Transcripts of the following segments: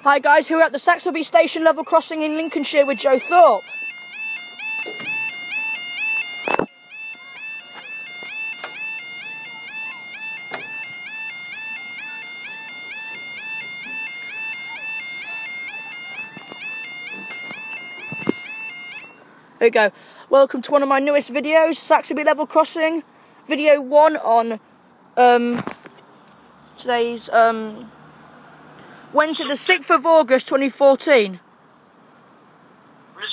Hi guys, here we're at the Saxilby station level crossing in Lincolnshire with Joe Thorpe. There we go. Welcome to one of my newest videos, Saxilby level crossing. Video 1 on today's Wednesday the 6th of August 2014. This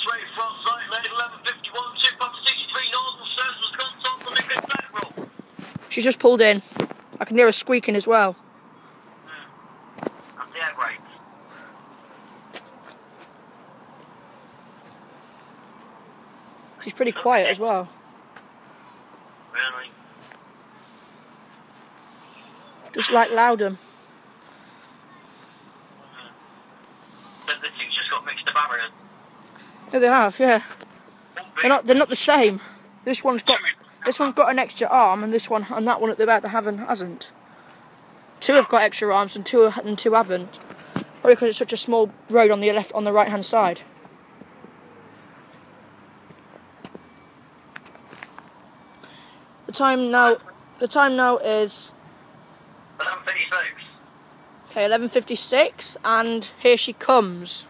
way from site lane 1151, 263 Northern Stairs was contact from Lincoln Central. She's just pulled in. I can hear her squeaking as well. That's the air brakes. She's pretty quiet as well. Really? Just like Loudon. But this thing's just got mixed barriers. Yeah, they have, yeah. They're not the same. This one's got an extra arm, and this one and that one at the back hasn't. Two have got extra arms, and two haven't. Probably because it's such a small road on the right hand side. The time now is 11:56. okay, 11:56, and here she comes.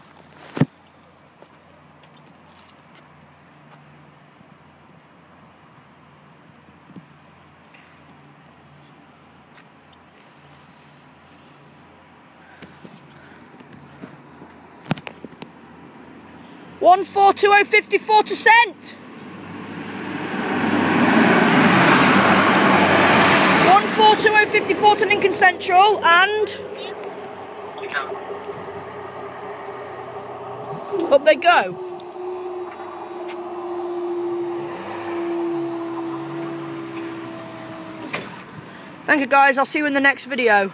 $1,420.54 to cent. 1,420.54 to Lincoln Central, and up they go. Thank you guys, I'll see you in the next video.